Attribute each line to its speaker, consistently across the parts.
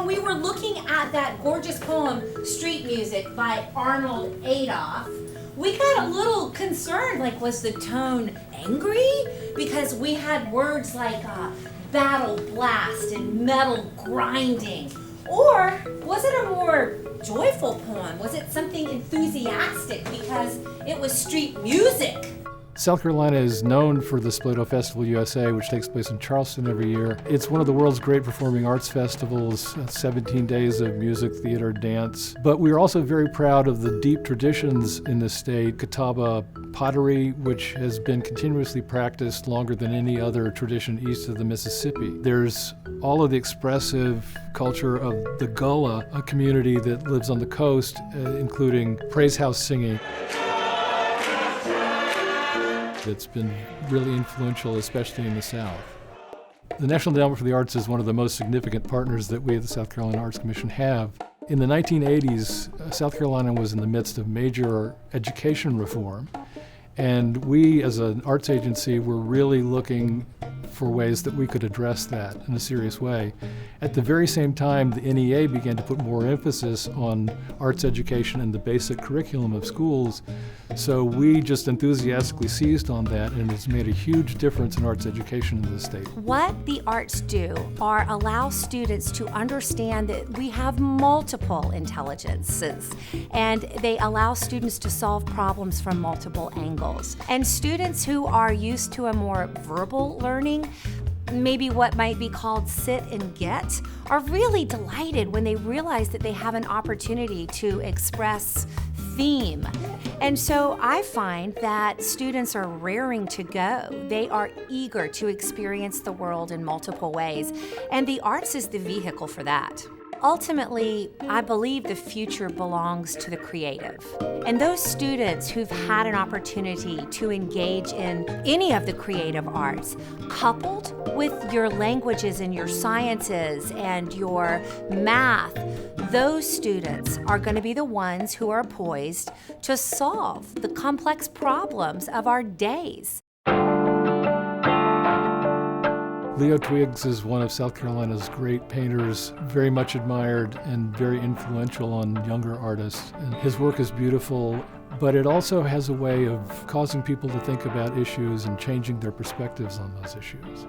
Speaker 1: we were looking at that gorgeous poem, Street Music, by Arnold Adolph. We got a little concerned, like, was the tone angry? Because we had words like battle blast and metal grinding. Or was it a more joyful poem? Was it something enthusiastic because it was street music?
Speaker 2: South Carolina is known for the Spoleto Festival USA, which takes place in Charleston every year. It's one of the world's great performing arts festivals, 17 days of music, theater, dance. But we're also very proud of the deep traditions in the state. Catawba pottery, which has been continuously practiced longer than any other tradition east of the Mississippi. There's all of the expressive culture of the Gullah, a community that lives on the coast, including praise house singing. It's been really influential, especially in the South. The National Endowment for the Arts is one of the most significant partners that we at the South Carolina Arts Commission have. In the 1980s, South Carolina was in the midst of major education reform, and we as an arts agency were really looking for ways that we could address that in a serious way. At the very same time, the NEA began to put more emphasis on arts education in the basic curriculum of schools, so we just enthusiastically seized on that, and it's made a huge difference in arts education in the state.
Speaker 1: What the arts do are allow students to understand that we have multiple intelligences, and they allow students to solve problems from multiple angles. And students who are used to a more verbal learning, maybe what might be called sit and get, are really delighted when they realize that they have an opportunity to express theme. And so I find that students are raring to go. They are eager to experience the world in multiple ways, and the arts is the vehicle for that. Ultimately, I believe the future belongs to the creative. And those students who've had an opportunity to engage in any of the creative arts, coupled with your languages and your sciences and your math, those students are going to be the ones who are poised to solve the complex problems of our days.
Speaker 2: Leo Twiggs is one of South Carolina's great painters, very much admired and very influential on younger artists. And his work is beautiful, but it also has a way of causing people to think about issues and changing their perspectives on those issues.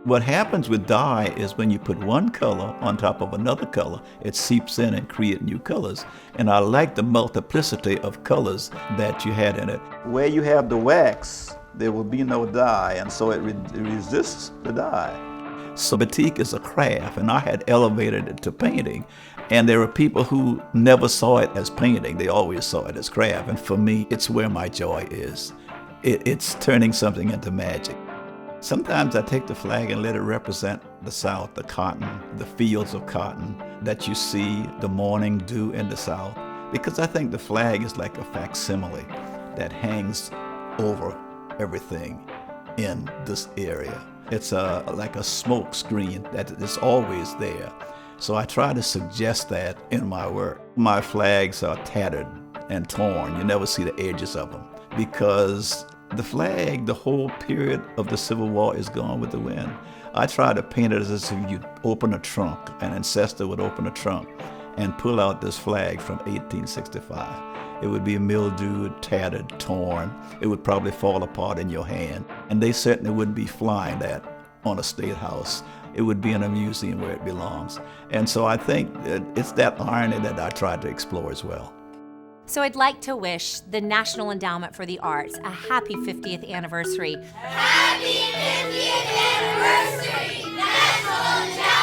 Speaker 3: What happens with dye is when you put one color on top of another color, it seeps in and creates new colors. And I like the multiplicity of colors that you had in it. Where you have the wax, there will be no dye, and so it resists the dye. So batik is a craft, and I had elevated it to painting. And there were people who never saw it as painting. They always saw it as craft. And for me, it's where my joy is. It's turning something into magic. Sometimes I take the flag and let it represent the South, the cotton, the fields of cotton that you see, the morning dew in the South, because I think the flag is like a facsimile that hangs over everything in this area. It's like a smoke screen that is always there. So I try to suggest that in my work. My flags are tattered and torn. You never see the edges of them because the flag, the whole period of the Civil War is gone with the wind. I try to paint it as if you open a trunk, an ancestor would open a trunk and pull out this flag from 1865. It would be mildewed, tattered, torn. It would probably fall apart in your hand. And they certainly wouldn't be flying that on a state house. It would be in a museum where it belongs. And so I think that it's that irony that I try to explore as well.
Speaker 1: So I'd like to wish the National Endowment for the Arts a happy 50th anniversary.
Speaker 4: Happy 50th anniversary, National Endowment!